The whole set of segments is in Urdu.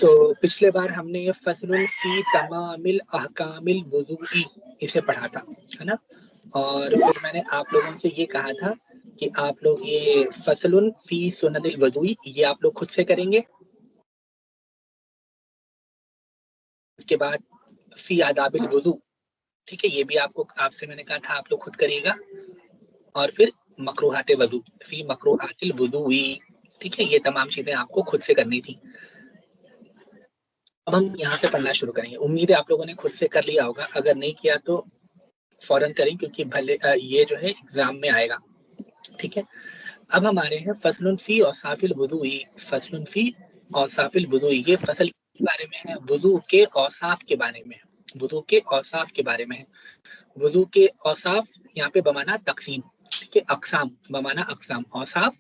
تو پچھلے بار ہم نے یہ فصل فی تمامل احکامل وضوئی اسے پڑھا تھا، ہے نا؟ اور پھر میں نے آپ لوگوں سے یہ کہا تھا کہ آپ لوگ یہ فصل فی سنن الوضوئی یہ آپ لوگ خود سے کریں گے، اس کے بعد فی آداب الوضو، ٹھیک ہے، یہ بھی آپ سے میں نے کہا تھا آپ لوگ خود کریے گا، اور پھر مکروہات وضو فی مکروہات الوضوئی، ٹھیک ہے، یہ تمام چیزیں آپ کو خود سے کرنی تھی۔ اب ہم یہاں سے پڑھنا شروع کریں گے، امید ہے آپ لوگوں نے خود سے کر لیا ہوگا، اگر نہیں کیا تو فوراً کریں کیونکہ بھلے یہ جو ہے ایگزام میں آئے گا، ٹھیک ہے۔ اب ہمارے ہیں فصل فی اوصاف الوضوئی، فصل فی اوصاف الوضوئی، یہ فصل کے بارے میں ہے، وضو کے اوصاف کے بارے میں ہے، وضو کے اوصاف کے بارے میں ہے۔ وضو کے اوصاف یہاں پہ بمانا تقسیم، ٹھیک ہے، اقسام بمانا اقسام، اوصاف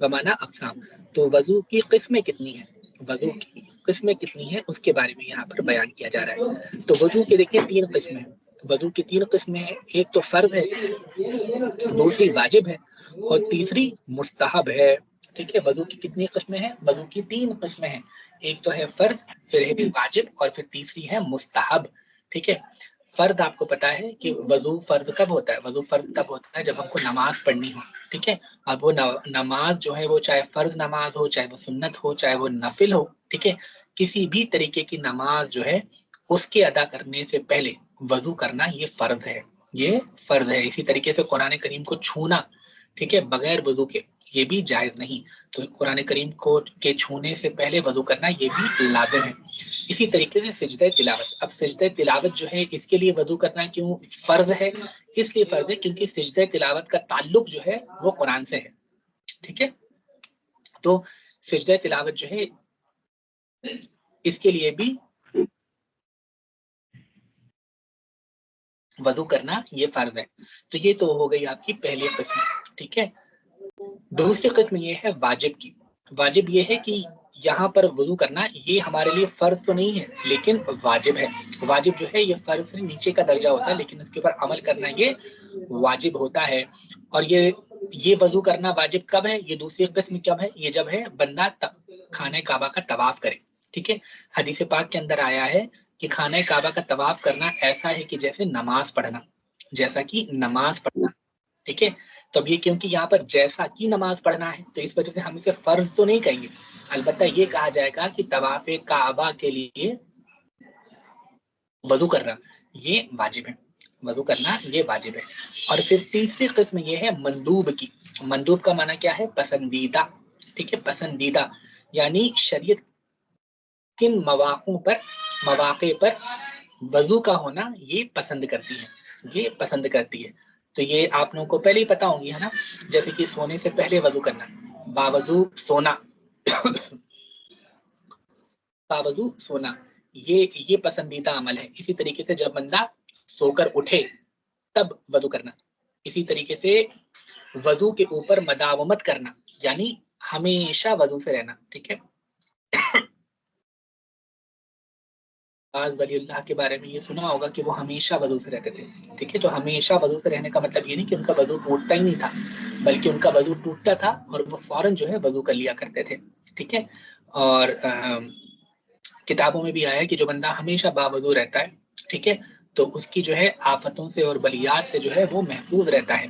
بمانا اقسام، تو وضو کی قسمیں کتنی ہیں، وضو کی قسمیں کتنی ہیں اس کے بارے میں یہاں پر بیان کیا جا رہا ہے۔ تو وضو کے دیکھیں 3 قسمیں ہیں، وضو کی 3 قسمیں ہیں، ایک تو فرض ہے، دوسری واجب ہے، اور تیسری مستحب ہے، ٹھیک ہے۔ وضو کی کتنی قسمیں ہیں؟ وضو کی 3 قسمیں ہیں، ایک تو ہے فرض، پھر ہے واجب، اور پھر تیسری ہے مستحب، ٹھیک ہے۔ فرض آپ کو پتا ہے کہ وضو فرض کب ہوتا ہے؟ وضو فرض تب ہوتا ہے جب ہم کو نماز پڑھنی ہو، ٹھیک ہے۔ اب وہ نماز جو ہے وہ چاہے فرض نماز ہو، چاہے وہ سنت ہو، چاہے وہ نفل ہو، ٹھیک ہے، کسی بھی طریقے کی نماز جو ہے اس کے ادا کرنے سے پہلے وضو کرنا یہ فرض ہے، یہ فرض ہے۔ اسی طریقے سے قرآن کریم کو چھونا، ٹھیک ہے، بغیر وضو کے یہ بھی جائز نہیں، تو قرآن کریم کو کے چھونے سے پہلے وضو کرنا یہ بھی لازم ہے۔ اسی طریقے سے سجدہ تلاوت، اب سجدہ تلاوت جو ہے اس کے لیے وضو کرنا کیوں فرض ہے؟ اس لیے فرض ہے کیونکہ سجدہ تلاوت کا تعلق جو ہے وہ قرآن سے ہے، ٹھیک ہے۔ تو سجدہ تلاوت جو ہے اس کے لیے بھی وضو کرنا یہ فرض ہے۔ تو یہ تو ہو گئی آپ کی پہلی قسم، ٹھیک ہے۔ دوسری قسم یہ ہے واجب کی، واجب یہ ہے کہ یہاں پر وضو کرنا یہ ہمارے لیے فرض تو نہیں ہے لیکن واجب ہے، واجب جو ہے یہ فرض سے نیچے کا درجہ ہوتا ہے لیکن اس کے اوپر عمل کرنا یہ واجب ہوتا ہے۔ اور یہ وضو کرنا واجب کب ہے؟ یہ دوسری قسم کب ہے؟ یہ جب ہے بندہ خانہ کعبہ کا طواف کرے، ٹھیک ہے۔ حدیث پاک کے اندر آیا ہے کہ خانہ کعبہ کا طواف کرنا ایسا ہے کہ جیسے نماز پڑھنا، جیسا کہ نماز پڑھنا، ٹھیک ہے۔ تو اب یہ کیونکہ یہاں پر جیسا کہ نماز پڑھنا ہے تو اس وجہ سے ہم اسے فرض تو نہیں کہیں گے، البتہ یہ کہا جائے گا کہ طواف کعبہ کے لیے وضو کرنا یہ واجب ہے، وضو کرنا یہ واجب ہے۔ اور پھر تیسری قسم یہ ہے مندوب کی، مندوب کا معنی کیا ہے؟ پسندیدہ، ٹھیک ہے، پسندیدہ، یعنی شریعت کن مواقع پر وضو کا ہونا یہ پسند کرتی ہے، یہ پسند کرتی ہے۔ تو یہ آپ لوگوں کو پہلے ہی پتا ہوں گی، ہے نا، جیسے کہ سونے سے پہلے وضو کرنا، باوضو سونا باوضو سونا یہ پسندیدہ عمل ہے۔ اسی طریقے سے جب بندہ سو کر اٹھے تب وضو کرنا، اسی طریقے سے وضو کے اوپر مداومت کرنا یعنی ہمیشہ وضو سے رہنا، ٹھیک ہے۔ ولی اللہ کے بارے میں یہ سنا ہوگا کہ وہ ہمیشہ وضو سے رہتے تھے، ٹھیک ہے۔ تو ہمیشہ وضو سے رہنے کا مطلب یہ نہیں کہ ان کا وضو ٹوٹتا ہی نہیں تھا، بلکہ ان کا وضو ٹوٹتا تھا اور وہ فوراً جو ہے وضو کر لیا کرتے تھے، ٹھیک ہے۔ اور کتابوں میں بھی آیا ہے کہ جو بندہ ہمیشہ باوضو رہتا ہے، ٹھیک ہے، تو اس کی جو ہے آفتوں سے اور بلیات سے جو ہے وہ محفوظ رہتا ہے۔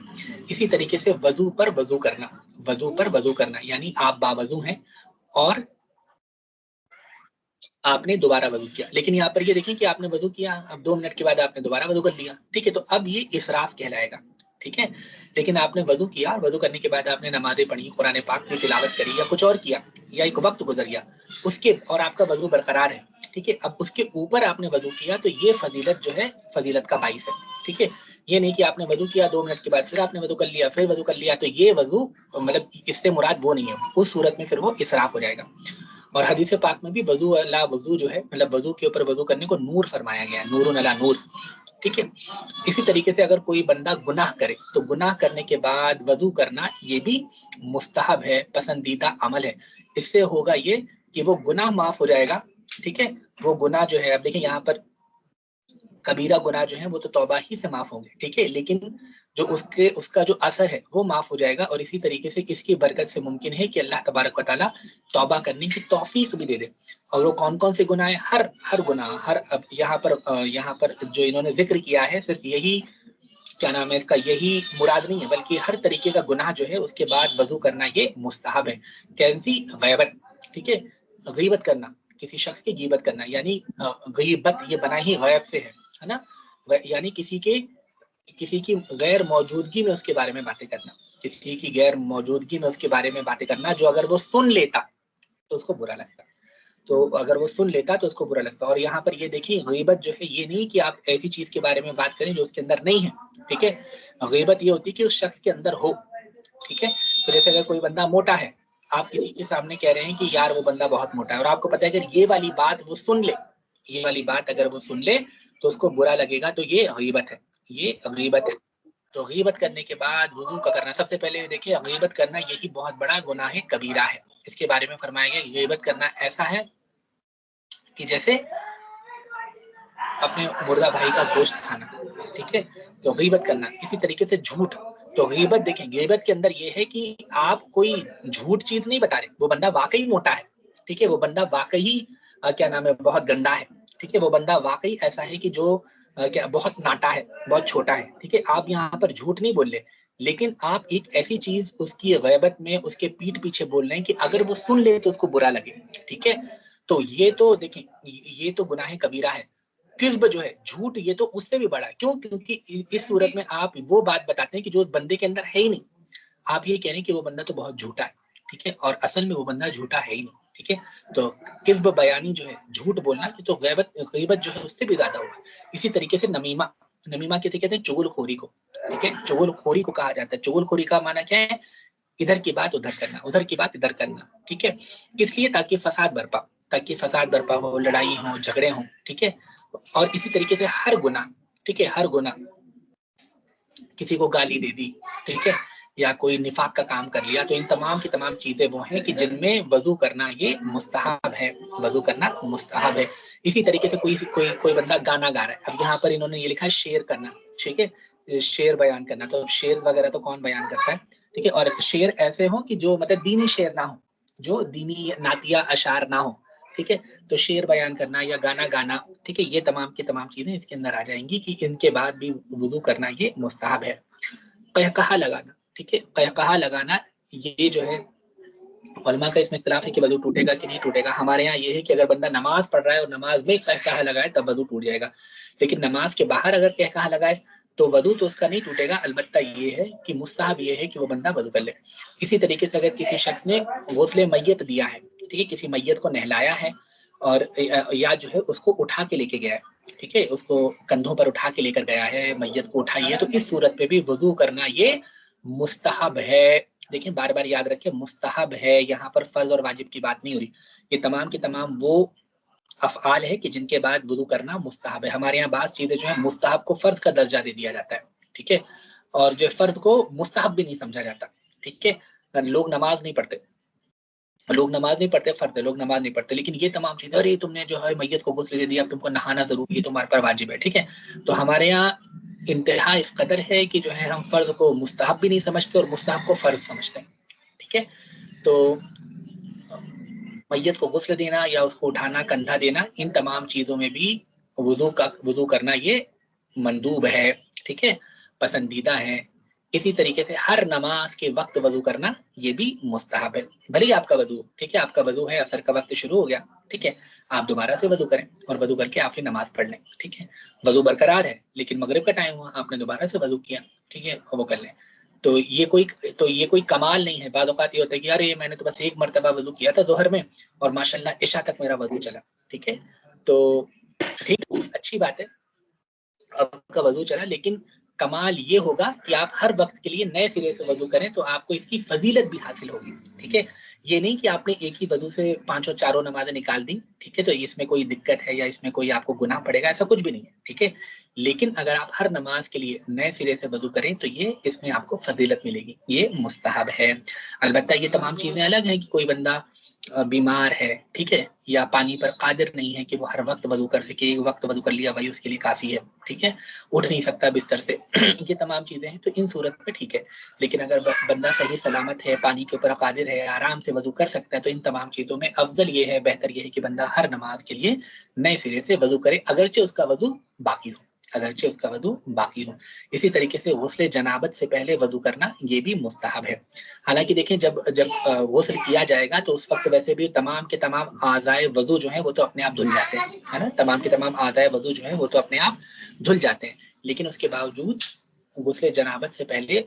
اسی طریقے سے وضو پر وضو کرنا، وضو پر وضو کرنا یعنی آپ باوضو ہیں اور آپ نے دوبارہ وضو کیا، لیکن یہاں پر یہ دیکھیں کہ آپ نے وضو کیا، اب 2 منٹ کے بعد آپ نے دوبارہ وضو کر لیا، ٹھیک ہے، تو اب یہ اسراف کہلائے گا، ٹھیک ہے۔ لیکن آپ نے وضو کیا، وضو کرنے کے بعد آپ نے نمازیں پڑھی، قرآن پاک کی تلاوت کری یا کچھ اور کیا یا ایک وقت گزر گیا اس کے اور آپ کا وضو برقرار ہے، ٹھیک ہے، اب اس کے اوپر آپ نے وضو کیا تو یہ فضیلت جو ہے فضیلت کا باعث ہے، ٹھیک ہے۔ یہ نہیں کہ آپ نے وضو کیا 2 منٹ کے بعد پھر آپ نے وضو کر لیا، پھر وضو کر لیا، تو یہ وضو مطلب اس سے مراد وہ نہیں ہے، اس صورت میں پھر وہ اسراف ہو جائے گا۔ اور حدیث پاک میں بھی وضو علی وضو جو ہے مطلب وضو کے اوپر وضو کرنے کو نور فرمایا گیا ہے، نور علی نور، ٹھیک ہے۔ اسی طریقے سے اگر کوئی بندہ گناہ کرے تو گناہ کرنے کے بعد وضو کرنا یہ بھی مستحب ہے، پسندیدہ عمل ہے۔ اس سے ہوگا یہ کہ وہ گناہ معاف ہو جائے گا، ٹھیک ہے۔ وہ گناہ جو ہے اب دیکھیں یہاں پر کبیرہ گناہ جو ہیں وہ تو توبہ ہی سے معاف ہوں گے، ٹھیک ہے، لیکن جو اس کا جو اثر ہے وہ معاف ہو جائے گا، اور اسی طریقے سے اس کی برکت سے ممکن ہے کہ اللہ تبارک و تعالیٰ توبہ کرنے کی توفیق بھی دے دے۔ اور وہ کون کون سے گناہ ہیں؟ ہر گناہ، یہاں پر جو انہوں نے ذکر کیا ہے صرف یہی کیا نام ہے اس کا، یہی مراد نہیں ہے، بلکہ ہر طریقے کا گناہ جو ہے اس کے بعد وضو کرنا یہ مستحب ہے۔ کیسی؟ غیبت، ٹھیک ہے، غیبت کرنا، کسی شخص کی غیبت کرنا، یعنی غیبت یہ بنا ہی غیب سے ہے نا، یعنی کسی کی غیر موجودگی میں اس کے بارے میں باتیں کرنا، کسی کی غیر موجودگی میں اس کے بارے میں باتیں کرنا جو اگر وہ سن لیتا تو اس کو برا لگتا، تو اگر وہ سن لیتا تو اس کو برا لگتا۔ اور یہاں پر یہ دیکھیں غیبت جو ہے یہ نہیں کہ آپ ایسی چیز کے بارے میں بات کریں جو اس کے اندر نہیں ہے، ٹھیک ہے، غیبت یہ ہوتی ہے کہ اس شخص کے اندر ہو، ٹھیک ہے۔ تو جیسے اگر کوئی بندہ موٹا ہے، آپ کسی کے سامنے کہہ رہے ہیں کہ یار وہ بندہ بہت موٹا ہے، اور آپ کو پتہ ہے اگر یہ والی بات وہ سن لے، یہ والی بات اگر وہ سن لے تو اس کو برا لگے گا، تو یہ غیبت ہے، یہ غیبت ہے۔ تو غیبت کرنے کے بعد وضو کا کرنا، سب سے پہلے دیکھیے غیبت کرنا یہی بہت بڑا گناہ کبیرہ ہے۔ اس کے بارے میں فرمایا گیا غیبت کرنا ایسا ہے کہ جیسے اپنے مردہ بھائی کا گوشت کھانا، ٹھیک ہے، تو غیبت کرنا۔ اسی طریقے سے جھوٹ، تو غیبت دیکھیں غیبت کے اندر یہ ہے کہ آپ کوئی جھوٹ چیز نہیں بتا رہے، وہ بندہ واقعی موٹا ہے، ٹھیک ہے، وہ بندہ واقعی کیا نام ہے بہت گندا ہے، ٹھیک ہے، وہ بندہ واقعی ایسا ہے کہ جو کیا بہت ناٹا ہے، بہت چھوٹا ہے، ٹھیک ہے، آپ یہاں پر جھوٹ نہیں بول رہے، لیکن آپ ایک ایسی چیز اس کی غیبت میں اس کے پیٹھ پیچھے بول رہے ہیں کہ اگر وہ سن لے تو اس کو برا لگے، ٹھیک ہے۔ تو یہ تو دیکھیں یہ تو گناہ کبیرہ ہے۔ کذب جو ہے جھوٹ، یہ تو اس سے بھی بڑا ہے، کیوں؟ کیونکہ اس صورت میں آپ وہ بات بتاتے ہیں کہ جو بندے کے اندر ہے ہی نہیں، آپ یہ کہہ رہے ہیں کہ وہ بندہ تو بہت جھوٹا ہے، ٹھیک ہے، اور اصل میں وہ بندہ جھوٹا ہے ہی نہیں، ٹھیک ہے۔ تو کذب بیانی جو ہے جھوٹ بولنا، یہ تو غیبت جو ہے اس سے بھی زیادہ ہوگا۔ اسی طریقے سے نمیمہ کسے کہتے ہیں؟ چغل خوری کو، ٹھیک ہے، چغل خوری کو کہا جاتا ہے۔ چغل خوری کا معنی کیا ہے؟ ادھر کی بات ادھر کرنا، ادھر کی بات ادھر کرنا، ٹھیک ہے، کس لیے؟ تاکہ فساد برپا ہو، لڑائی ہو، جھگڑے ہوں، ٹھیک ہے۔ اور اسی طریقے سے ہر گناہ، ٹھیک ہے، ہر گناہ، کسی کو گالی دے دی، ٹھیک ہے، یا کوئی نفاق کا کام کر لیا، تو ان تمام کی تمام چیزیں وہ ہیں کہ جن میں وضو کرنا یہ مستحب ہے، وضو کرنا مستحب ہے۔ اسی طریقے سے کوئی بندہ گانا گا رہا ہے، اب یہاں پر انہوں نے یہ لکھا ہے شعر کرنا، ٹھیک ہے، شعر بیان کرنا، تو شعر وغیرہ تو کون بیان کرتا ہے، ٹھیک ہے، اور شعر ایسے ہوں کہ جو مطلب دینی شعر نہ ہو، جو دینی نعتیہ اشعار نہ ہو، ٹھیک ہے، تو شعر بیان کرنا یا گانا گانا، ٹھیک ہے، یہ تمام کی تمام چیزیں اس کے اندر آ جائیں گی کہ ان کے بعد بھی وضو کرنا یہ مستحب ہے۔ قہقہا لگانا، ٹھیک ہے، قہقہا لگانا یہ جو ہے علماء کا اس میں اختلاف ہے کہ وضو ٹوٹے گا کہ نہیں ٹوٹے گا۔ ہمارے ہاں یہ ہے کہ اگر بندہ نماز پڑھ رہا ہے اور نماز میں قہقہا لگائے تب وضو ٹوٹ جائے گا، لیکن نماز کے باہر اگر قہقہا لگائے تو وضو تو اس کا نہیں ٹوٹے گا، البتہ یہ ہے کہ مستحب یہ ہے کہ وہ بندہ وضو کر لے۔ اسی طریقے سے اگر کسی شخص نے غسل میت دیا ہے، ٹھیک ہے، کسی میت کو نہلایا ہے اور یا جو ہے اس کو اٹھا کے لے کے گیا ہے، ٹھیک ہے، اس کو کندھوں پر اٹھا کے لے کر گیا ہے، میت کو اٹھائی ہے، تو اس صورت پہ بھی وضو کرنا یہ مستحب ہے۔ دیکھیں بار بار یاد رکھیں مستحب ہے، یہاں پر فرض اور واجب کی بات نہیں ہو رہی، یہ تمام کی تمام وہ افعال ہے کہ جن کے بعد وضو کرنا مستحب ہے۔ ہمارے یہاں بعض چیزیں جو ہیں مستحب کو فرض کا درجہ دے دیا جاتا ہے، ٹھیک ہے، اور جو فرض کو مستحب بھی نہیں سمجھا جاتا، ٹھیک ہے، لوگ نماز نہیں پڑھتے، فرض ہے، لوگ نماز نہیں پڑھتے، لیکن یہ تمام چیزیں، ارے تم نے جو ہے میت کو غسل دے دیا اب تم کو نہانا ضروری ہے، تمہارے پر واجب ہے، ٹھیک ہے، تو ہمارے یہاں انتہا اس قدر ہے کہ جو ہے ہم فرض کو مستحب بھی نہیں سمجھتے اور مستحب کو فرض سمجھتے ہیں، ٹھیک ہے۔ تو میت کو غسل دینا یا اس کو اٹھانا، کندھا دینا، ان تمام چیزوں میں بھی وضو کرنا یہ مندوب ہے، ٹھیک ہے، پسندیدہ ہے۔ اسی طریقے سے ہر نماز کے وقت وضو کرنا یہ بھی مستحب ہے، بھلے آپ کا وضو، ٹھیک ہے، آپ کا وضو ہے، عصر کا وقت شروع ہو گیا، ٹھیک ہے، آپ دوبارہ سے وضو کریں اور وضو کر کے آپ نے نماز پڑھ لیں، ٹھیک ہے، وضو برقرار ہے لیکن مغرب کا ٹائم ہوا، آپ نے دوبارہ سے وضو کیا، ٹھیک ہے، وہ کر لیں۔ تو یہ کوئی کمال نہیں ہے۔ بعض اوقات یہ ہوتا ہے کہ یار میں نے تو بس ایک مرتبہ وضو کیا تھا ظہر میں اور ماشاءاللہ عشاء تک میرا وضو چلا، ٹھیک ہے، تو ٹھیک اچھی بات ہے آپ کا وضو چلا، لیکن کمال یہ ہوگا کہ آپ ہر وقت کے لیے نئے سرے سے وضو کریں تو آپ کو اس کی فضیلت بھی حاصل ہوگی، ٹھیک ہے، یہ نہیں کہ آپ نے ایک ہی وضو سے پانچوں چاروں نمازیں نکال دی، ٹھیک ہے، تو اس میں کوئی دقت ہے یا اس میں کوئی آپ کو گناہ پڑے گا، ایسا کچھ بھی نہیں ہے، ٹھیک ہے، لیکن اگر آپ ہر نماز کے لیے نئے سرے سے وضو کریں تو یہ اس میں آپ کو فضیلت ملے گی، یہ مستحب ہے۔ البتہ یہ تمام چیزیں الگ ہیں کہ کوئی بندہ بیمار ہے، ٹھیک ہے، یا پانی پر قادر نہیں ہے کہ وہ ہر وقت وضو کر سکے، ایک وقت وضو کر لیا وہی اس کے لیے کافی ہے، ٹھیک ہے، اٹھ نہیں سکتا بستر سے یہ تمام چیزیں ہیں، تو ان صورت میں ٹھیک ہے. لیکن اگر بندہ صحیح سلامت ہے، پانی کے اوپر قادر ہے، آرام سے وضو کر سکتا ہے، تو ان تمام چیزوں میں افضل یہ ہے، بہتر یہ ہے کہ بندہ ہر نماز کے لیے نئے سرے سے وضو کرے، اگرچہ اس کا وضو باقی ہو، اگرچہ اس کا وضو باقی ہو. اسی طریقے سے غسل جنابت سے پہلے وضو کرنا یہ بھی مستحب ہے. حالانکہ دیکھیں جب غسل کیا جائے گا تو اس وقت ویسے بھی تمام کے تمام اعضائے وضو جو ہیں وہ تو اپنے آپ دھل جاتے ہیں، ہے نا، تمام کے تمام اعضائے وضو جو ہیں وہ تو اپنے آپ دھل جاتے ہیں، لیکن اس کے باوجود غسل جنابت سے پہلے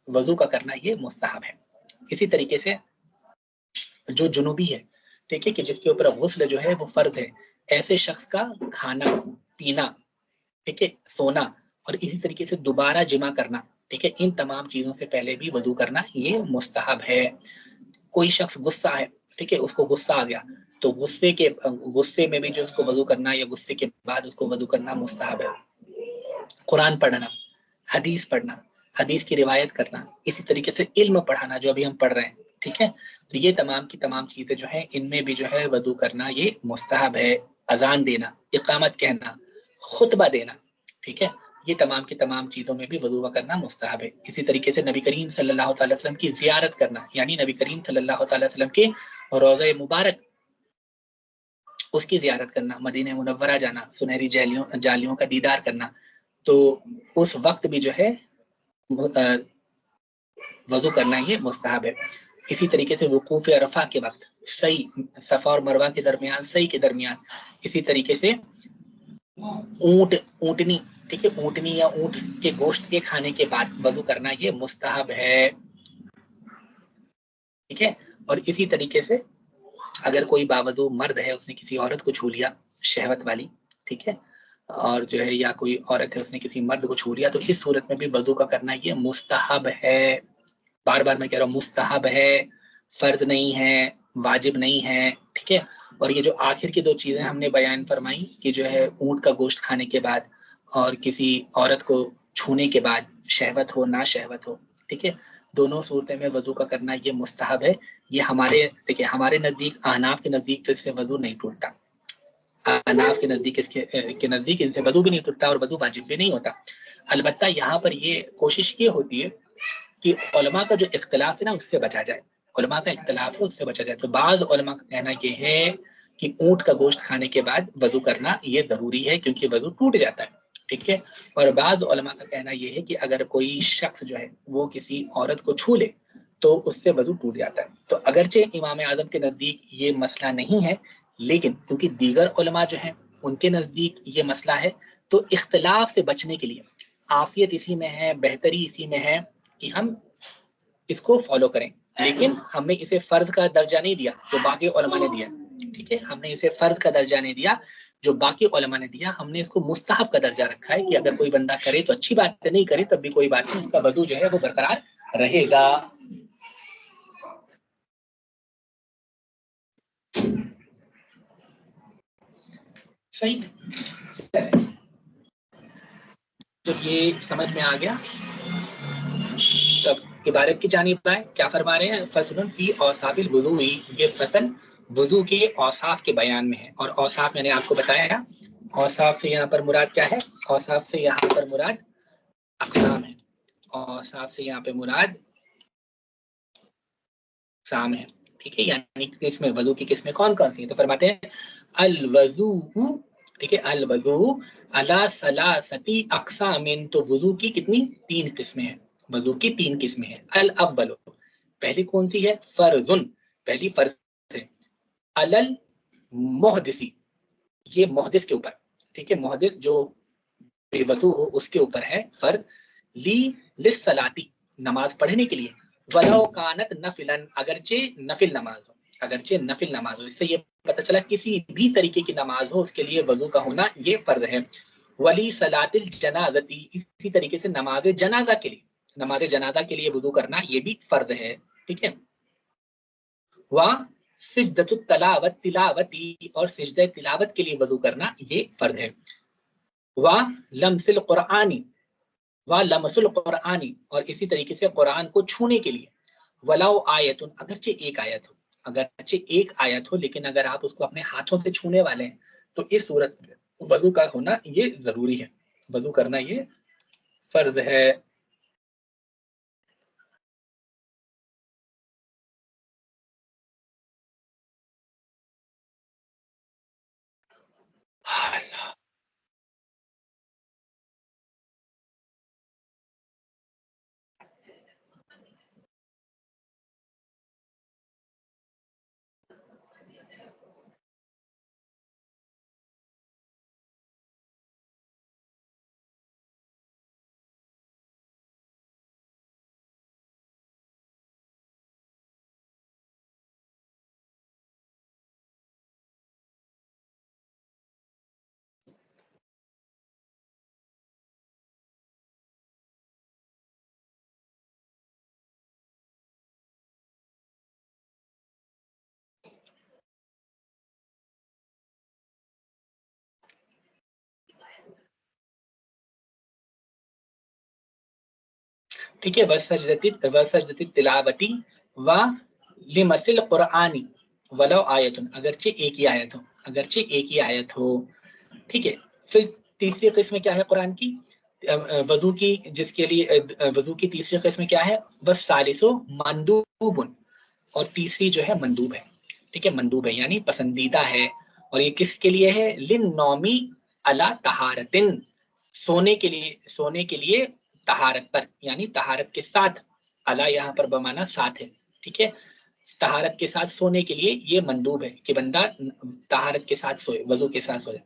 وضو کا کرنا یہ مستحب ہے. اسی طریقے سے جو جنوبی ہے، ٹھیک ہے، کہ جس کے اوپر غسل جو ہے وہ فرض ہے، ایسے شخص کا کھانا پینا، ٹھیک ہے، سونا اور اسی طریقے سے دوبارہ جمع کرنا، ٹھیک ہے، ان تمام چیزوں سے پہلے بھی وضو کرنا یہ مستحب ہے. کوئی شخص غصہ ہے، ٹھیک ہے، اس کو غصہ آ گیا تو غصے میں بھی جو اس کو وضو کرنا یا غصے کے بعد اس کو وضو کرنا مستحب ہے. قرآن پڑھنا، حدیث پڑھنا، حدیث کی روایت کرنا، اسی طریقے سے علم پڑھانا جو ابھی ہم پڑھ رہے ہیں، ٹھیک ہے، تو یہ تمام کی تمام چیزیں جو ہیں ان میں بھی جو ہے وضو کرنا یہ مستحب ہے. اذان دینا، اقامت کہنا، خطبہ دینا، ٹھیک ہے، یہ تمام کی تمام چیزوں میں بھی وضو کرنا مستحب ہے. اسی طریقے سے نبی کریم صلی اللہ تعالی وسلم کی زیارت کرنا، یعنی نبی کریم صلی اللہ تعالی وسلم کے روضہ مبارک اس کی زیارت کرنا، مدینہ منورہ جانا، سنہری جالیوں کا دیدار کرنا، تو اس وقت بھی جو ہے وضو کرنا یہ مستحب ہے. اسی طریقے سے وقوف عرفہ کے وقت صحیح، صفا اور مروہ کے درمیان صحیح کے درمیان، اسی طریقے سے اونٹنی، ٹھیک ہے، اونٹنی یا اونٹ کے گوشت کے کھانے کے بعد وضو کرنا یہ مستحب ہے، ٹھیک ہے. اور اسی طریقے سے اگر کوئی باوضو مرد ہے، اس نے کسی عورت کو چھو لیا شہوت والی، ٹھیک ہے، اور جو ہے یا کوئی عورت ہے اس نے کسی مرد کو چھو لیا، تو اس صورت میں بھی وضو کا کرنا یہ مستحب ہے. بار بار میں کہہ رہا ہوں مستحب ہے، فرض نہیں ہے، واجب نہیں ہے، ٹھیک ہے. اور یہ جو آخر کی دو چیزیں ہم نے بیان فرمائی کہ جو ہے اونٹ کا گوشت کھانے کے بعد اور کسی عورت کو چھونے کے بعد، شہوت ہو نہ شہوت ہو، ٹھیک ہے، دونوں صورتیں میں وضو کا کرنا یہ مستحب ہے. یہ ہمارے نزدیک، احناف کے نزدیک تو اس سے وضو نہیں ٹوٹتا، احناف کے نزدیک ان سے وضو بھی نہیں ٹوٹتا اور وضو واجب بھی نہیں ہوتا. البتہ یہاں پر یہ کوشش یہ ہوتی ہے کہ علماء کا جو اختلاف ہے نا اس سے بچا جائے، علماء کا اختلاف ہے اس سے بچا جائے. تو بعض علماء کا کہنا یہ ہے کہ اونٹ کا گوشت کھانے کے بعد وضو کرنا یہ ضروری ہے کیونکہ وضو ٹوٹ جاتا ہے، ٹھیک ہے. اور بعض علماء کا کہنا یہ ہے کہ اگر کوئی شخص جو ہے وہ کسی عورت کو چھو لے تو اس سے وضو ٹوٹ جاتا ہے. تو اگرچہ امام اعظم کے نزدیک یہ مسئلہ نہیں ہے، لیکن کیونکہ دیگر علماء جو ہیں ان کے نزدیک یہ مسئلہ ہے، تو اختلاف سے بچنے کے لیے عافیت اسی میں ہے، بہتری اسی میں ہے کہ ہم اس کو فالو کریں. لیکن ہم نے اسے فرض کا درجہ نہیں دیا جو باقی علماء نے دیا، ٹھیک ہے، ہم نے اسے فرض کا درجہ نہیں دیا جو باقی علماء نے دیا، ہم نے اس کو مستحب کا درجہ رکھا ہے کہ اگر کوئی بندہ کرے تو اچھی بات ہے، نہیں کرے تب بھی کوئی بات نہیں، اس کا وضو جو ہے وہ برقرار رہے گا. صحیح، تو یہ سمجھ میں آ گیا. تب عبارت کی جانب آئے، کیا فرما رہے ہیں؟ فصل فی اوصاف الوضوء، یہ فصل وضو کے اوصاف کے بیان میں ہے. اور اوصاف میں نے آپ کو بتایا، اوصاف سے یہاں پر مراد کیا ہے؟ اوصاف سے یہاں پر مراد اقسام ہے، اوصاف سے یہاں پہ مراد اقسام ہے، ٹھیک ہے، یعنی اس میں وضو کی قسمیں کون کون سی ہیں؟ تو فرماتے ہیں الوضوء، ٹھیک ہے، الوضوء علی ثلاثتی اقسام، تو وضو کی کتنی؟ 3 قسمیں ہیں، وضو کی 3 قسمیں ہیں. الاول، پہلی کون سی ہے؟ فرضن، پہلی فرض ہے، علل محدثی، یہ محدث کے اوپر، ٹھیک ہے، محدث جو بے وضو ہو اس کے اوپر ہے فرض. لی للصلاتی، نماز پڑھنے کے لیے، ولو کانت نفلن، اگرچہ نفل نماز ہو، اگرچہ نفل نماز ہو. اس سے یہ پتہ چلا کسی بھی طریقے کی نماز ہو اس کے لیے وضو کا ہونا یہ فرض ہے. ولی صلاۃ الجنازتی، اسی طریقے سے نماز جنازہ کے لیے، نماز جنازہ کے لیے وضو کرنا یہ بھی فرض ہے، ٹھیک ہے. سجدۃ التلاوت، تلاوتی اور سجدہ تلاوت کے لیے وضو کرنا یہ فرض ہے. لمس القرآنی، لمس القرآنی، اور اسی طریقے سے قرآن کو چھونے کے لیے، ولو آیت، اگرچہ ایک آیت ہو، اگرچہ ایک آیت ہو لیکن اگر آپ اس کو اپنے ہاتھوں سے چھونے والے ہیں تو اس صورت میں وضو کا ہونا یہ ضروری ہے، وضو کرنا یہ فرض ہے۔ ٹھیک ہے، وسجدتی تلاوتی و لمسل قرآنی ولو آیت، اگرچہ ایک ہی آیت ہو، اگرچہ ایک ہی آیت ہو، ٹھیک ہے۔ پھر تیسری قسم کیا ہے قرآن کی، وضو کی، جس کے لیے وضو کی تیسری قسم کیا ہے، بس ثالثو مندوب، اور تیسری جو ہے مندوب ہے، ٹھیک ہے، مندوب ہے یعنی پسندیدہ ہے، اور یہ کس کے لیے ہے، للنومی علی طہارتن، سونے کے لیے طہارت پر، یعنی طہارت کے ساتھ، علی یہاں پر بمانا ساتھ ہے، ٹھیک ہے، طہارت کے ساتھ سونے کے لیے یہ مندوب ہے کہ بندہ طہارت کے ساتھ سوئے، وضو کے ساتھ سوئے۔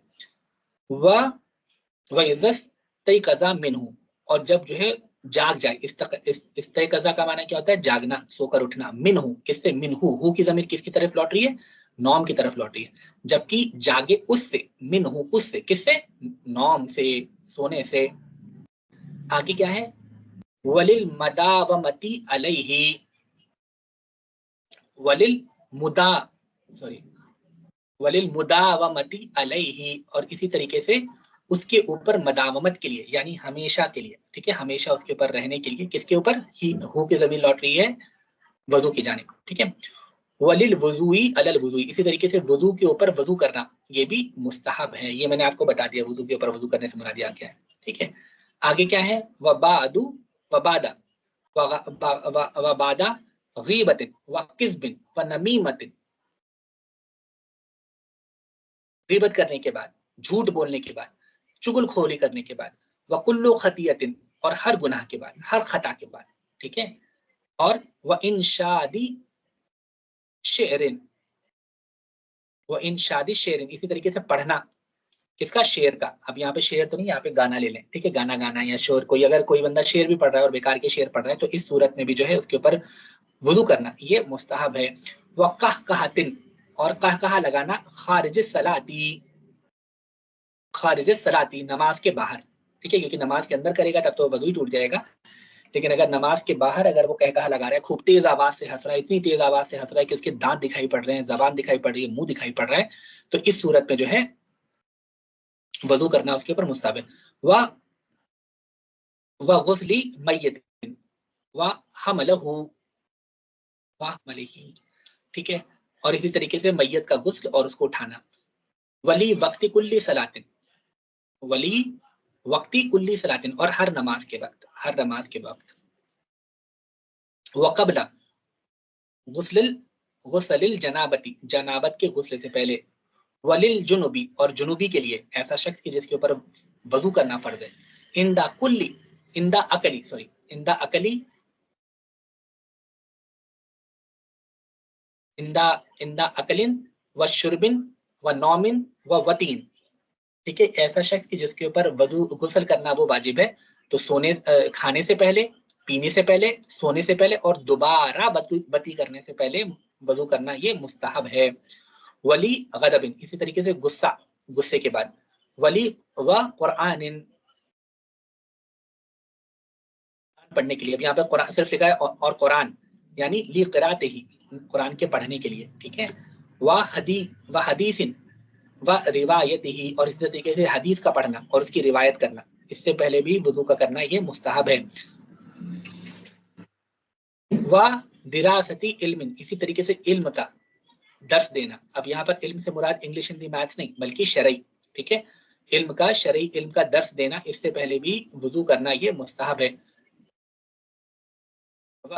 وَإِذَسْتَيْقَظَ مِنْهُ، اور جب جو ہے جاگ جائے، استيقظ کا معنی کیا ہوتا ہے، جاگنا، سو کر اٹھنا، منہ، کس سے، منہ، ہو کی ضمیر کس کی طرف لوٹ رہی ہے، نوم کی طرف لوٹ رہی ہے، جبکہ جاگے اس سے، منہ، اس سے، کس سے، نوم سے، سونے سے۔ آگے کیا ہے، وَلِلْمَدَاوَمَةِ عَلَيْهِ، وَلِلْمُدَاوَمَةِ عَلَيْهِ، اور اسی طریقے سے اس کے اوپر مداومت کے لیے، یعنی ہمیشہ کے لیے، ٹھیک ہے، ہمیشہ اس کے اوپر رہنے کے لیے، کس کے اوپر، ہو کی ضمیر لوٹ رہی ہے وضو کی جانب، ٹھیک ہے۔ وَلِلْوُضُوءِ عَلَى الْوُضُوءِ، اسی طریقے سے وضو کے اوپر وضو کرنا یہ بھی مستحب ہے، یہ میں نے آپ کو بتا دیا وضو کے اوپر وضو کرنے سے مراد کیا ہے، ٹھیک ہے۔ آگے کیا ہے، وَبَعْدَ غِیبَةٍ وَکِذْبٍ وَنَمِیمَةٍ، غیبت کرنے کے بعد، جھوٹ بولنے کے بعد، چغل خوری کرنے کے بعد، وَكُلُّ خَطِیَةٍ، اور ہر گناہ کے بعد، ہر خطا کے بعد، ٹھیک ہے، اور وَإِنشَادِ شعر، وَإِنشَادِ شعر، اسی طریقے سے پڑھنا، کس کا، شعر کا، اب یہاں پہ شعر تو نہیں، یہاں پہ گانا لے لیں، ٹھیک ہے، گانا گانا یا شور، کوئی اگر کوئی بندہ شعر بھی پڑھ رہا ہے اور بیکار کے شعر پڑھ رہا ہے تو اس صورت میں بھی جو ہے اس کے اوپر وضو کرنا یہ مستحب ہے۔ وَقَحْقَحَةٍ، اور قہقہا لگانا، خارج الصلاۃ، خارج الصلاۃ، نماز کے باہر، ٹھیک ہے، کیونکہ نماز کے اندر کرے گا تب تو وضو ہی ٹوٹ جائے گا، لیکن اگر نماز کے باہر اگر وہ قہقہا لگا رہا ہے، خوب تیز آواز سے ہنس رہا ہے، اتنی تیز آواز سے ہنس رہا ہے کہ اس کے دانت دکھائی پڑ رہے ہیں، زبان دکھائی پڑ رہی ہے، منہ دکھائی پڑ رہا ہے، تو اس صورت میں جو ہے وضو کرنا اس کے اوپر مستحب ہے۔ وغسل میت وحملہ، ٹھیک ہے، اور اسی طریقے سے میت کا غسل اور اس کو اٹھانا۔ ولی وقت کلی صلاۃ، ولی وقتی کلی صلاۃ، اور ہر نماز کے وقت، ہر نماز کے وقت۔ وقبل غسل الجنابتی، جنابت کے غسل سے پہلے۔ وللجنوبی، اور جنوبی کے لیے، ایسا شخص کی جس کے اوپر وضو کرنا فرض ہے۔ اندا کلی، اندا عقلی، سوری، اندا عقلی، اندا عقلن و شربن و نومن و وطین، ٹھیک ہے، ایسا شخص کی جس کے اوپر وضو غسل کرنا وہ واجب ہے، تو سونے، کھانے سے پہلے، پینے سے پہلے، سونے سے پہلے، اور دوبارہ بتی کرنے سے پہلے وضو کرنا یہ مستحب ہے۔ ولی غضب، اسی طریقے سے غصے کے بعد۔ ولی و قرآن، پڑھنے کے لیے، اب یہاں پہ قرآن صرف لکھا ہے، اور قرآن یعنی لی قرات ہی، قرآن کے پڑھنے کے لیے، ٹھیک ہے۔ و حدیث و روایت ہی، اور اسی طریقے سے حدیث کا پڑھنا اور اس کی روایت کرنا، اس سے پہلے بھی وضو کا کرنا یہ مستحب ہے۔ و دراستِ علم، اسی طریقے سے علم کا، درس دینا. اب یہاں پر علم سے مراد انگلش ہندی میتھس نہیں بلکہ شرعی. ٹھیک ہے, علم کا شرعی علم کا درس دینا, اس سے پہلے بھی وضو کرنا یہ مستحب ہے.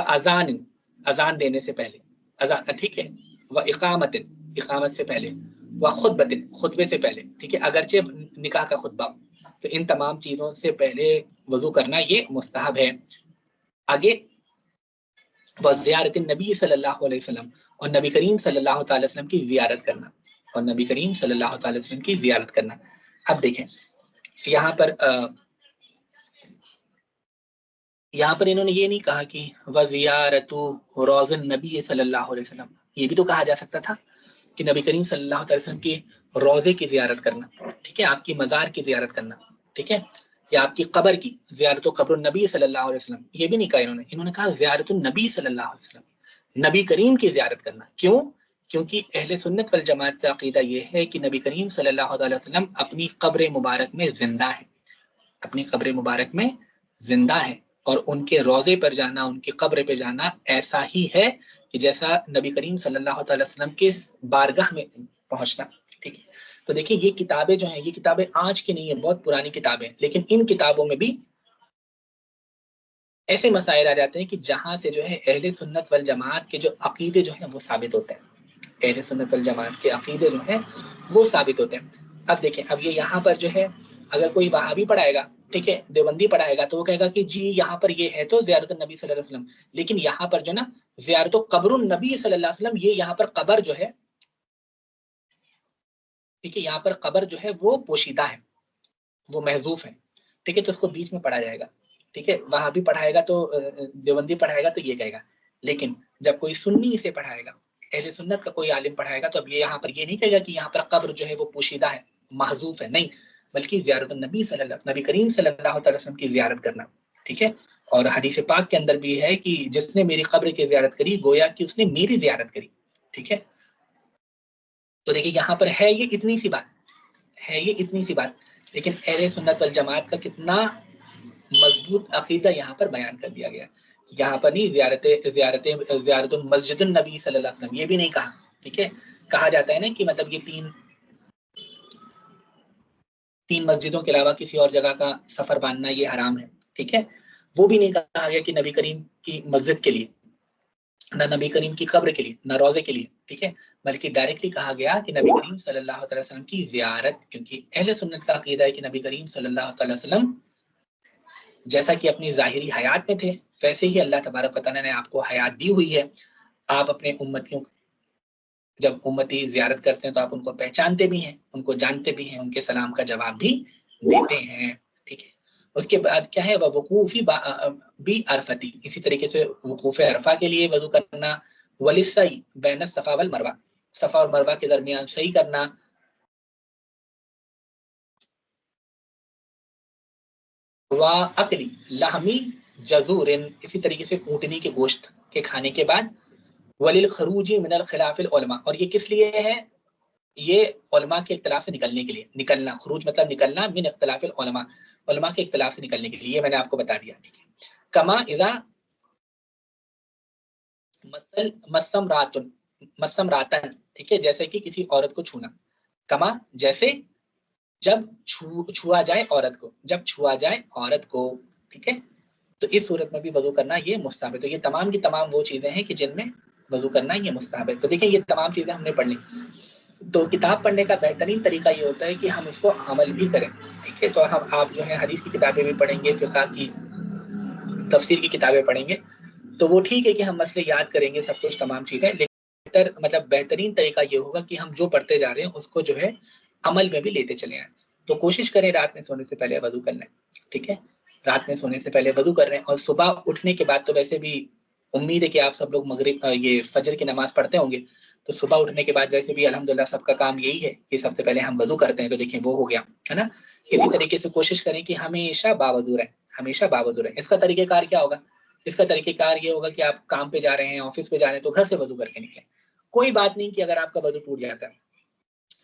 اذان, اذان دینے سے پہلے, اذان ٹھیک ہے, و اقامت, اقامت سے پہلے, و خطبت, خطبے سے پہلے. ٹھیک ہے, اگرچہ نکاح کا خطبہ, تو ان تمام چیزوں سے پہلے وضو کرنا یہ مستحب ہے. آگے وزیارت النبی صلی اللہ علیہ وسلم, اور نبی کریم صلی اللہ تعالی وسلم کی زیارت کرنا, اور نبی کریم صلی اللہ تعالی وسلم کی زیارت کرنا. اب دیکھیں یہاں پر انہوں نے یہ نہیں کہا کہ وزیارت روض النبی صلی اللہ علیہ وسلم, یہ بھی تو کہا جا سکتا تھا کہ نبی کریم صلی اللہ علیہ وسلم کی روضے کی زیارت کرنا. ٹھیک ہے, آپ کی مزار کی زیارت کرنا. ٹھیک ہے, یا آپ کی قبر کی زیارت و قبر النبی صلی اللہ علیہ وسلم, یہ بھی نہیں کہا انہوں نے کہا زیارت النبی صلی اللہ علیہ وسلم, نبی کریم کی زیارت کرنا. کیوں؟ کیونکہ اہل سنت والجماعت کا عقیدہ یہ ہے کہ نبی کریم صلی اللہ علیہ وسلم اپنی قبر مبارک میں زندہ ہے, اپنی قبر مبارک میں زندہ ہے, اور ان کے روضے پر جانا, ان کی قبر پہ جانا ایسا ہی ہے کہ جیسا نبی کریم صلی اللہ تعالی وسلم کے بارگاہ میں پہنچنا. ٹھیک ہے, تو دیکھیں یہ کتابیں جو ہیں, یہ کتابیں آج کی نہیں ہیں, بہت پرانی کتابیں, لیکن ان کتابوں میں بھی ایسے مسائل آ جاتے ہیں کہ جہاں سے جو ہے اہل سنت والجماعت کے جو عقیدے جو ہیں وہ ثابت ہوتے ہیں, اہل سنت والجماعت کے عقیدے جو ہیں وہ ثابت ہوتے ہیں. اب دیکھیں, اب یہ یہاں پر جو ہے اگر کوئی وہابی پڑھائے گا, ٹھیک ہے, دیوبندی پڑھائے گا, تو وہ کہے گا کہ جی یہاں پر یہ ہے تو زیارت النبی صلی اللہ علیہ وسلم, لیکن یہاں پر جو نا زیارت قبر النبی صلی اللہ علیہ وسلم, یہ یہاں پر قبر جو ہے, ٹھیک ہے, یہاں پر قبر جو ہے وہ پوشیدہ ہے, وہ محذوف ہے. ٹھیک ہے, تو اس کو بیچ میں پڑھا جائے گا. ٹھیک ہے, وہابی پڑھائے گا تو دیوبندی پڑھائے گا تو یہ کہے گا, لیکن جب کوئی سنی اسے پڑھائے گا, اہل سنت کا کوئی عالم پڑھائے گا, تو اب یہ یہاں پر یہ نہیں کہے گا کہ یہاں پر قبر جو ہے وہ پوشیدہ ہے, محذوف ہے, نہیں, بلکہ زیارت النبی صلی اللہ, نبی کریم صلی اللہ تعالی وسلم کی زیارت کرنا. ٹھیک ہے, اور حدیث پاک کے اندر بھی ہے کہ جس نے میری قبر کی زیارت کری گویا کہ اس نے میری زیارت کری. ٹھیک ہے, تو دیکھیے یہاں پر ہے یہ اتنی سی بات, ہے یہ اتنی سی بات, لیکن اہل سنت والجماعت کا کتنا مضبوط عقیدہ یہاں پر بیان کر دیا گیا. یہاں پر نہیں زیارت مسجد النبی صلی اللہ علیہ وسلم, یہ بھی نہیں کہا. ٹھیک ہے, کہا جاتا ہے نا کہ مطلب یہ تین مسجدوں کے علاوہ کسی اور جگہ کا سفر باندھنا یہ حرام ہے. ٹھیک ہے, وہ بھی نہیں کہا گیا کہ نبی کریم کی مسجد کے لیے, نہ نبی کریم کی قبر کے لیے, نہ روزے کے لیے. ٹھیک ہے, بلکہ ڈائریکٹلی کہا گیا کہ نبی کریم صلی اللہ علیہ وسلم کی زیارت, کیونکہ اہل سنت کا عقیدہ ہے کہ نبی کریم صلی اللہ علیہ وسلم جیسا کہ اپنی ظاہری حیات میں تھے, ویسے ہی اللہ تبارک و تعالیٰ نے آپ کو حیات دی ہوئی ہے. آپ اپنے امتیوں, جب امتی زیارت کرتے ہیں تو آپ ان کو پہچانتے بھی ہیں, ان کو جانتے بھی ہیں, ان کے سلام کا جواب بھی دیتے ہیں. ٹھیک ہے, اس کے بعد کیا ہے, وہ وقوفی بھی عرفتی, اسی طریقے سے وقوف عرفہ کے لیے وضو کرنا, ولسعی بین الصفا والمروہ, صفا اور مروہ کے درمیان صحیح کرنا, واکلی لحمی جزور, اسی طریقے سے اونٹنی کے گوشت کے کھانے کے بعد, وللخروج من الخلاف العلماء, اور یہ کس لیے ہے, یہ علماء کے اختلاف سے نکلنے کے لیے, نکلنا, خروج مطلب نکلنا, من اختلاف العلماء, علماء کے اختلاف سے نکلنے کے لیے, یہ میں نے آپ کو بتا دیا. ٹھیک ہے, کما اذا مسم راتن, ٹھیک ہے, جیسے کہ کسی عورت کو چھونا, کما جیسے, جب چھوا جائے عورت کو, جب چھوا جائے عورت کو. ٹھیک ہے, تو اس صورت میں بھی وضو کرنا یہ مستحب ہے. تو یہ تمام کی تمام وہ چیزیں ہیں کہ جن میں وضو کرنا یہ مستحب ہے. تو دیکھیں یہ تمام چیزیں ہم نے پڑھ لی. تو کتاب پڑھنے کا بہترین طریقہ یہ ہوتا ہے کہ ہم اس کو عمل بھی کریں. ٹھیک ہے, تو آپ جو ہے حدیث کی کتابیں بھی پڑھیں گے, فقہ کی, تفسیر کی کتابیں پڑھیں گے, تو وہ ٹھیک ہے کہ ہم مسئلے یاد کریں گے, سب کچھ تمام چیزیں, لیکن مطلب بہترین طریقہ یہ ہوگا کہ ہم جو پڑھتے جا رہے ہیں اس کو جو ہے عمل میں بھی لیتے چلے آئیں. تو کوشش کریں رات میں سونے سے پہلے وضو کر لیں. ٹھیک ہے, رات میں سونے سے پہلے وضو کر رہے ہیں, اور صبح اٹھنے کے بعد تو ویسے بھی امید ہے کہ آپ سب لوگ مغرب یہ فجر کی نماز پڑھتے ہوں گے, تو صبح اٹھنے کے بعد ویسے بھی الحمدللہ سب کا کام یہی ہے کہ سب سے پہلے ہم وضو کرتے ہیں. تو دیکھیں وہ ہو گیا ہے نا. اسی طریقے سے کوشش کریں کہ ہمیشہ باوضو رہیں, ہمیشہ باوضو رہیں. اس کا طریقہ کار کیا ہوگا, اس کا طریقہ کار یہ ہوگا کہ آپ کام پہ جا رہے ہیں, آفس پہ جا رہے ہیں, تو گھر سے وضو کر کے نکلیں. کوئی بات نہیں کہ اگر آپ کا وضو ٹوٹ جاتا ہے,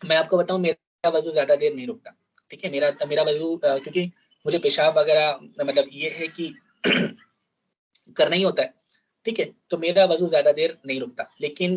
میں آپ کو بتاؤں میرا وضو زیادہ دیر نہیں رکتا. ٹھیک ہے, میرا وضو, کیونکہ مجھے پیشاب وغیرہ مطلب یہ ہے کہ کرنا ہی ہوتا ہے. ٹھیک ہے, تو میرا وضو زیادہ دیر نہیں رکتا, لیکن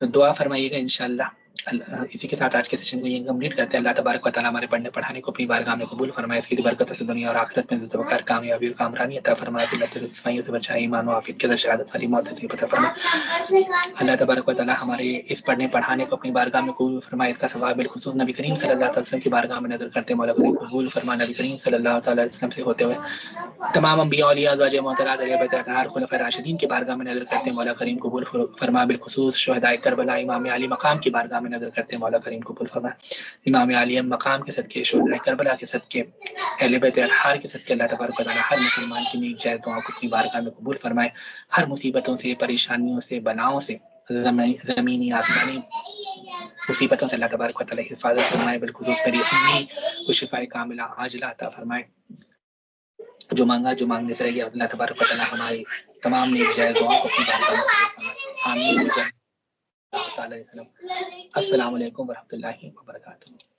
تو دعا فرمائیے گا انشاءاللہ. اسی کے ساتھ آج کے سیشن کو یہ کمپلیٹ کرتے ہیں. اللہ تبارک و تعالیٰ ہمارے پڑھنے پڑھانے کو اپنی بارگاہ میں قبول فرمائے. اس کی برکتوں سے دنیا اور آخرت میں توقع کامیابی اور کامرانی عطا فرمائے. دشمنیوں سے بچائے. ایمان و عافیت کے ساتھ شہادت والی موت نصیب عطا فرمائے. اللہ تبارک و تعالیٰ ہمارے اس پڑھنے پڑھانے کو اپنی بارگاہ میں قبول فرمائے. اس کا ثواب بالخصوص نبی کریم صلی اللہ علیہ وسلم کی بارگاہ میں نظر کرتے مولا کریم قبول فرما. نبی کریم صلی اللہ علیہ وسلم سے ہوتے ہوئے تمام انبیاء اولیاء ازواج محترمات اہل بیت اطہار خلفاء راشدین کی بارگاہ میں نظر کرتے مولا کریم قبول فرما. بالخصوص شہداء کربلا امام علی مقام کی بارگاہ میں نظر کرتے مولا کریم قبول فرما. امام علی مقام کے صدقے شہداء کربلا کے صدقے اہل بیت اطہار کے صدقے اللہ تبارک و تعالی ہر مسلمان کی نیک جائز دعاؤں کو اپنی بارگاہ میں قبول فرمائے. ہر مصیبتوں سے پریشانیوں سے بلاؤں سے زمینی آسمانی مصیبتوں سے اللہ تبارک و تعالی حفاظت فرمائے. بالخصوص میری امی کو شفاء کاملہ عاجلہ عطا فرمائے. جو مانگنے سے رہی اللہ تبارک و تعالی ہماری تمام نیک جائز دعاؤں کو اپنی بارگاہ میں قبول فرمائے. آمین. السلام علیکم ورحمۃ اللہ وبرکاتہ.